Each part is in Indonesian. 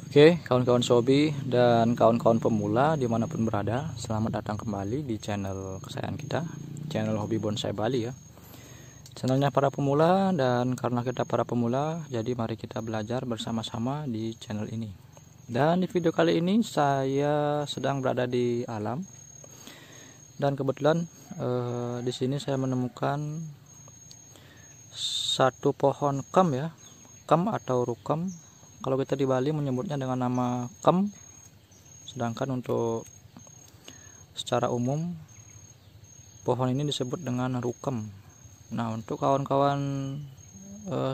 Oke, kawan-kawan Sobi dan kawan-kawan pemula dimanapun berada, selamat datang kembali di channel kesayangan kita, channel Hobi Bonsai Bali ya. Channelnya para pemula, dan karena kita para pemula, jadi mari kita belajar bersama-sama di channel ini. Dan di video kali ini saya sedang berada di alam, dan kebetulan di sini saya menemukan satu pohon kem ya, kem atau rukem. Kalau kita di Bali menyebutnya dengan nama kem, sedangkan untuk secara umum pohon ini disebut dengan rukem. Nah, untuk kawan-kawan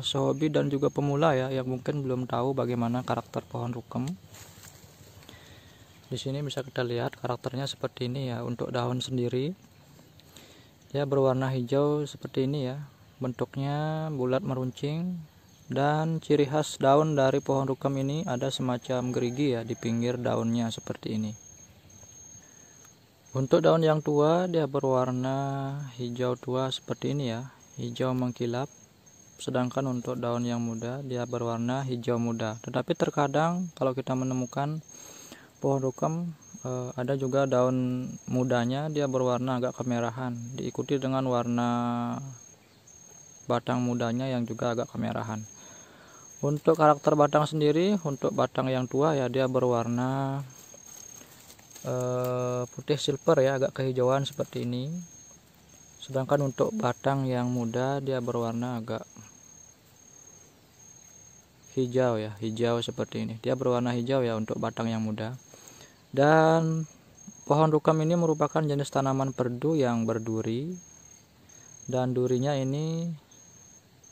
sehobi dan juga pemula ya yang mungkin belum tahu bagaimana karakter pohon rukem, di sini bisa kita lihat karakternya seperti ini ya. Untuk daun sendiri dia berwarna hijau seperti ini ya, bentuknya bulat meruncing. Dan ciri khas daun dari pohon rukem ini ada semacam gerigi ya di pinggir daunnya seperti ini. Untuk daun yang tua dia berwarna hijau tua seperti ini ya, hijau mengkilap. Sedangkan untuk daun yang muda dia berwarna hijau muda. Tetapi terkadang kalau kita menemukan pohon rukem ada juga daun mudanya dia berwarna agak kemerahan, diikuti dengan warna batang mudanya yang juga agak kemerahan. Untuk karakter batang sendiri, untuk batang yang tua ya dia berwarna putih silver ya, agak kehijauan seperti ini. Sedangkan untuk batang yang muda dia berwarna agak hijau ya, hijau seperti ini. Dia berwarna hijau ya untuk batang yang muda. Dan pohon rukem ini merupakan jenis tanaman perdu yang berduri, dan durinya ini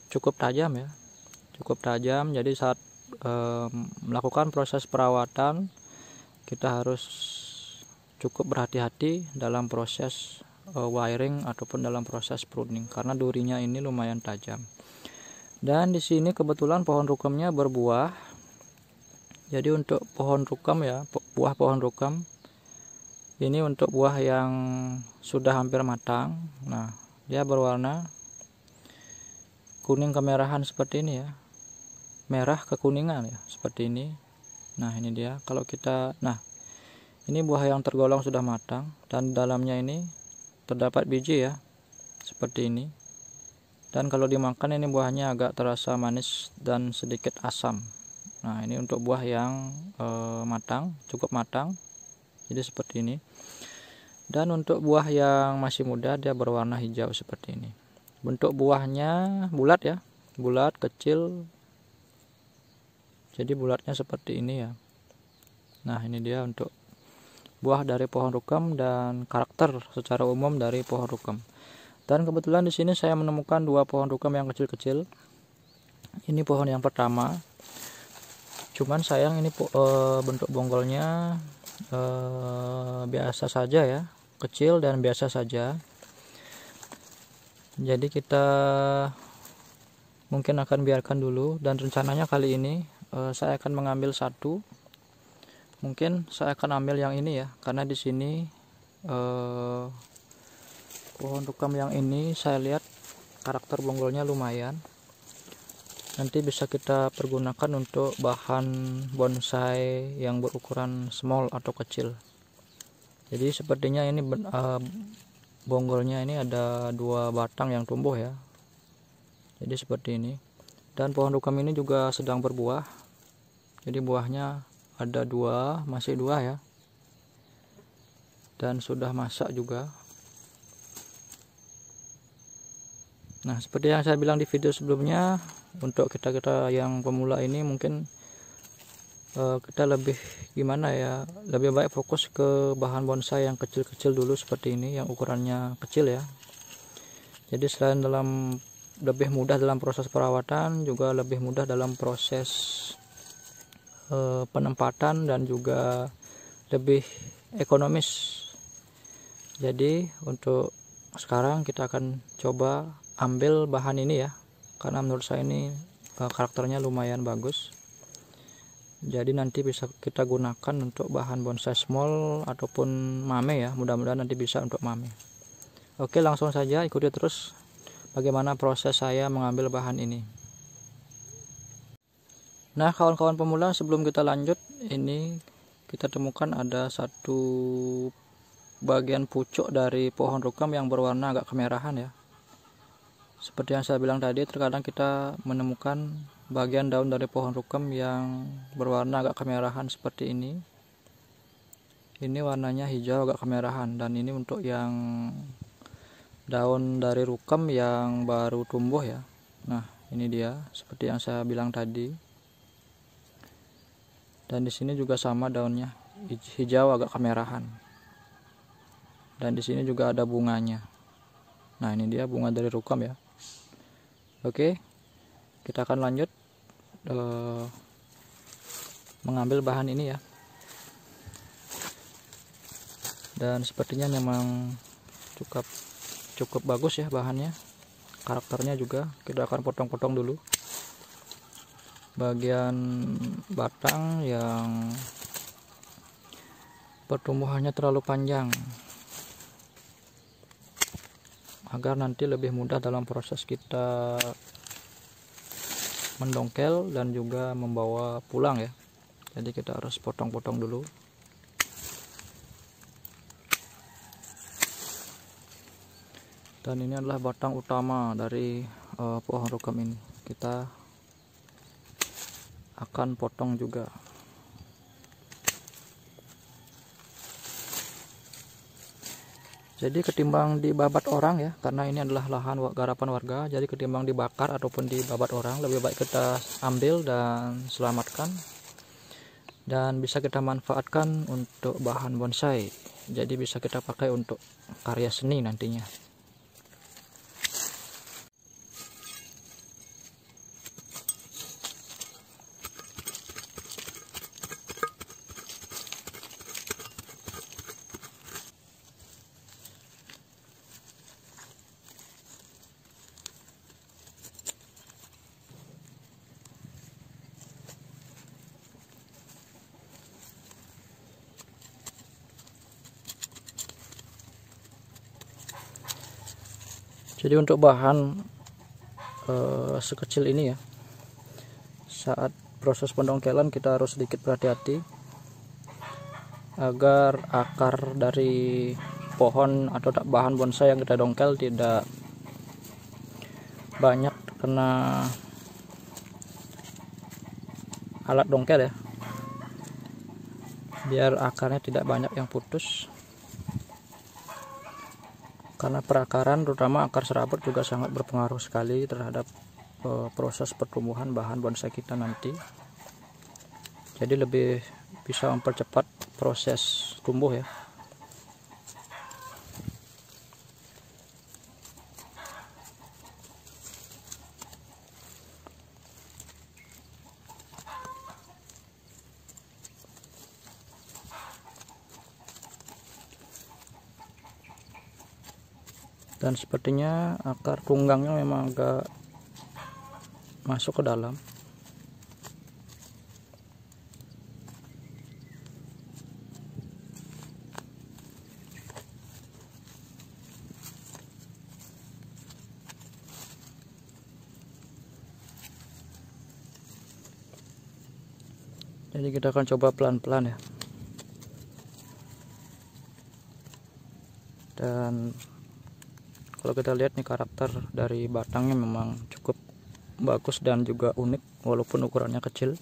cukup tajam ya, cukup tajam. Jadi saat melakukan proses perawatan kita harus cukup berhati-hati dalam proses wiring ataupun dalam proses pruning karena durinya ini lumayan tajam. Dan di sini kebetulan pohon rukemnya berbuah. Jadi untuk pohon rukem ya, buah pohon rukem ini untuk buah yang sudah hampir matang. Nah, dia berwarna kuning kemerahan seperti ini ya, merah kekuningan ya seperti ini. Nah, ini dia. Kalau kita, nah ini buah yang tergolong sudah matang, dan dalamnya ini terdapat biji ya seperti ini. Dan kalau dimakan ini buahnya agak terasa manis dan sedikit asam. Nah, ini untuk buah yang matang, cukup matang, jadi seperti ini. Dan untuk buah yang masih muda dia berwarna hijau seperti ini. Bentuk buahnya bulat ya, bulat kecil. Jadi bulatnya seperti ini ya. Nah, ini dia untuk buah dari pohon rukem dan karakter secara umum dari pohon rukem. Dan kebetulan di sini saya menemukan dua pohon rukem yang kecil-kecil. Ini pohon yang pertama. Cuman sayang ini bentuk bonggolnya biasa saja ya, kecil dan biasa saja. Jadi kita mungkin akan biarkan dulu, dan rencananya kali ini saya akan mengambil satu. Mungkin saya akan ambil yang ini ya, karena di sini pohon rukem yang ini saya lihat karakter bonggolnya lumayan. Nanti bisa kita pergunakan untuk bahan bonsai yang berukuran small atau kecil. Jadi sepertinya ini bonggolnya ini ada dua batang yang tumbuh ya. Jadi seperti ini. Dan pohon rukem ini juga sedang berbuah. Jadi buahnya ada dua, masih dua ya. Dan sudah masak juga. Nah, seperti yang saya bilang di video sebelumnya, untuk kita yang pemula ini mungkin kita lebih gimana ya, lebih baik fokus ke bahan bonsai yang kecil-kecil dulu seperti ini, yang ukurannya kecil ya. Jadi selain lebih mudah dalam proses perawatan, juga lebih mudah dalam proses penempatan, dan juga lebih ekonomis. Jadi untuk sekarang kita akan coba ambil bahan ini ya, karena menurut saya ini karakternya lumayan bagus. Jadi nanti bisa kita gunakan untuk bahan bonsai small ataupun mame ya, mudah-mudahan nanti bisa untuk mame. Oke, langsung saja ikuti terus bagaimana proses saya mengambil bahan ini. Nah, kawan-kawan pemula, sebelum kita lanjut, ini kita temukan ada satu bagian pucuk dari pohon rukam yang berwarna agak kemerahan ya. Seperti yang saya bilang tadi, terkadang kita menemukan bagian daun dari pohon rukam yang berwarna agak kemerahan seperti ini. Ini warnanya hijau agak kemerahan, dan ini untuk yang daun dari rukam yang baru tumbuh ya. Nah, ini dia seperti yang saya bilang tadi. Dan di sini juga sama daunnya, hijau agak kemerahan. Dan di sini juga ada bunganya. Nah, ini dia bunga dari rukam ya. Oke, kita akan lanjut mengambil bahan ini ya. Dan sepertinya memang cukup bagus ya bahannya. Karakternya juga kita akan potong-potong dulu bagian batang yang pertumbuhannya terlalu panjang, agar nanti lebih mudah dalam proses kita mendongkel dan juga membawa pulang ya. Jadi kita harus potong-potong dulu. Dan ini adalah batang utama dari pohon rukam ini. Kita akan potong juga. Jadi ketimbang dibabat orang ya, karena ini adalah lahan garapan warga, jadi ketimbang dibakar ataupun dibabat orang, lebih baik kita ambil dan selamatkan, dan bisa kita manfaatkan untuk bahan bonsai. Jadi bisa kita pakai untuk karya seni nantinya. Jadi untuk bahan sekecil ini ya, saat proses pendongkelan kita harus sedikit berhati-hati agar akar dari pohon atau bahan bonsai yang kita dongkel tidak banyak kena alat dongkel ya, biar akarnya tidak banyak yang putus. Karena perakaran, terutama akar serabut, juga sangat berpengaruh sekali terhadap proses pertumbuhan bahan bonsai kita nanti. Jadi lebih bisa mempercepat proses tumbuh ya. Dan sepertinya akar tunggangnya memang agak masuk ke dalam. Jadi kita akan coba pelan-pelan ya. Dan kalau kita lihat nih, karakter dari batangnya memang cukup bagus dan juga unik walaupun ukurannya kecil.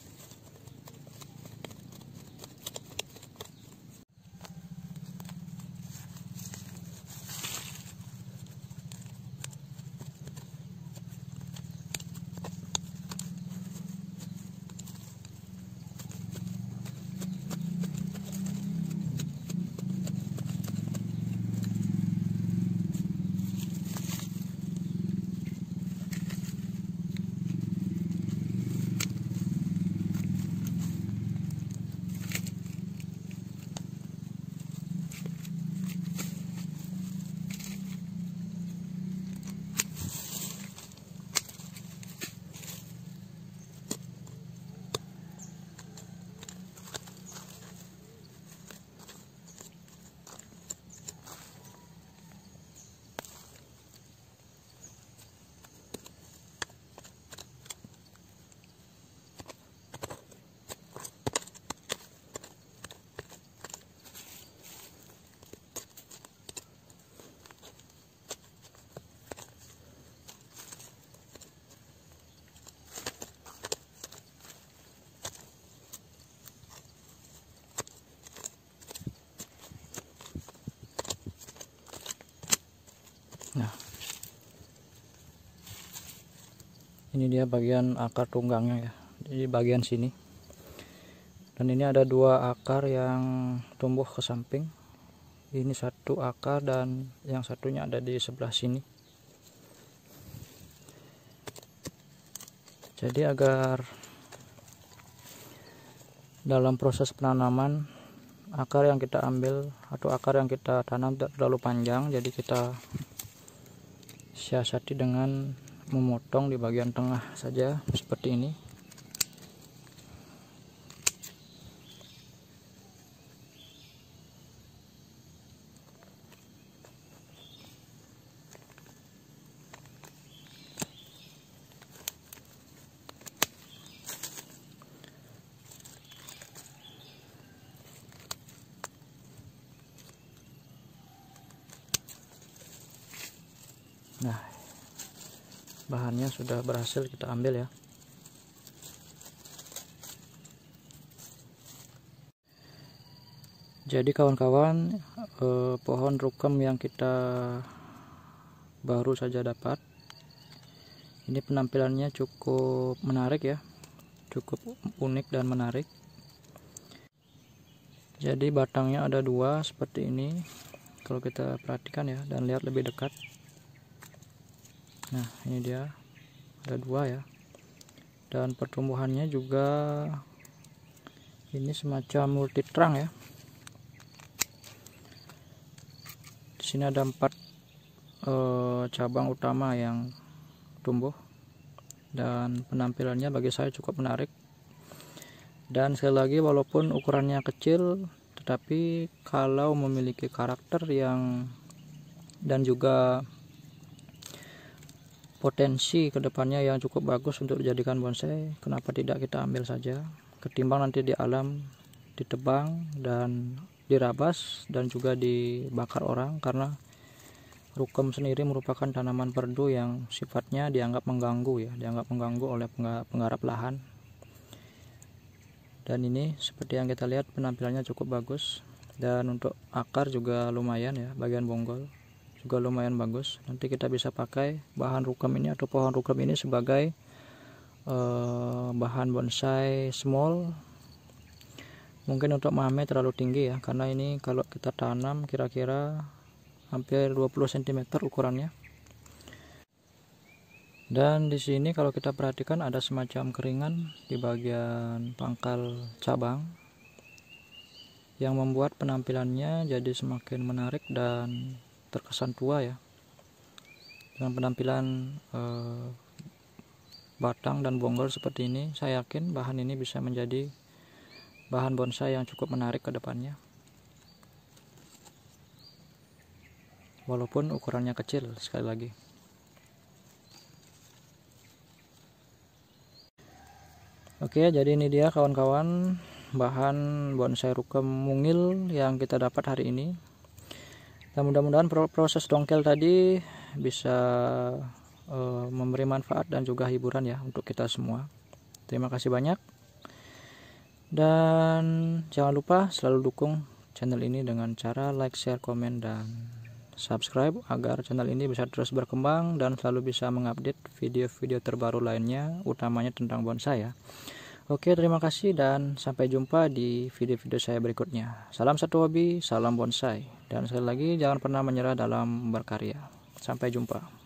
Ini dia bagian akar tunggangnya ya, di bagian sini. Dan ini ada 2 akar yang tumbuh ke samping. Ini 1 akar dan yang satunya ada di sebelah sini. Jadi agar dalam proses penanaman akar yang kita ambil atau akar yang kita tanam tidak terlalu panjang, jadi kita siasati dengan memotong di bagian tengah saja seperti ini. Nah, bahannya sudah berhasil kita ambil ya. Jadi kawan-kawan, pohon rukam yang kita baru saja dapat, ini penampilannya cukup menarik ya, cukup unik dan menarik. Jadi batangnya ada 2 seperti ini kalau kita perhatikan ya, dan lihat lebih dekat. Nah, ini dia ada 2 ya, dan pertumbuhannya juga ini semacam multitrang ya. Di sini ada 4 cabang utama yang tumbuh, dan penampilannya bagi saya cukup menarik. Dan sekali lagi, walaupun ukurannya kecil, tetapi kalau memiliki karakter yang dan juga potensi kedepannya yang cukup bagus untuk dijadikan bonsai, kenapa tidak kita ambil saja, ketimbang nanti di alam ditebang dan dirabas dan juga dibakar orang, karena rukam sendiri merupakan tanaman perdu yang sifatnya dianggap mengganggu ya, dianggap mengganggu oleh penggarap lahan. Dan ini seperti yang kita lihat penampilannya cukup bagus, dan untuk akar juga lumayan ya, bagian bonggol juga lumayan bagus. Nanti kita bisa pakai bahan rukam ini atau pohon rukam ini sebagai bahan bonsai small. Mungkin untuk mame terlalu tinggi ya, karena ini kalau kita tanam kira-kira hampir 20 cm ukurannya. Dan di sini kalau kita perhatikan ada semacam keringan di bagian pangkal cabang yang membuat penampilannya jadi semakin menarik dan terkesan tua ya. Dengan penampilan batang dan bonggol seperti ini, saya yakin bahan ini bisa menjadi bahan bonsai yang cukup menarik ke depannya. Walaupun ukurannya kecil sekali lagi. Oke, jadi ini dia kawan-kawan bahan bonsai rukam mungil yang kita dapat hari ini. Dan mudah-mudahan proses dongkel tadi bisa memberi manfaat dan juga hiburan ya untuk kita semua. Terima kasih banyak. Dan jangan lupa selalu dukung channel ini dengan cara like, share, komen, dan subscribe agar channel ini bisa terus berkembang dan selalu bisa mengupdate video-video terbaru lainnya, utamanya tentang bonsai ya. Oke, terima kasih dan sampai jumpa di video-video saya berikutnya. Salam satu hobi, salam bonsai. Dan sekali lagi jangan pernah menyerah dalam berkarya. Sampai jumpa.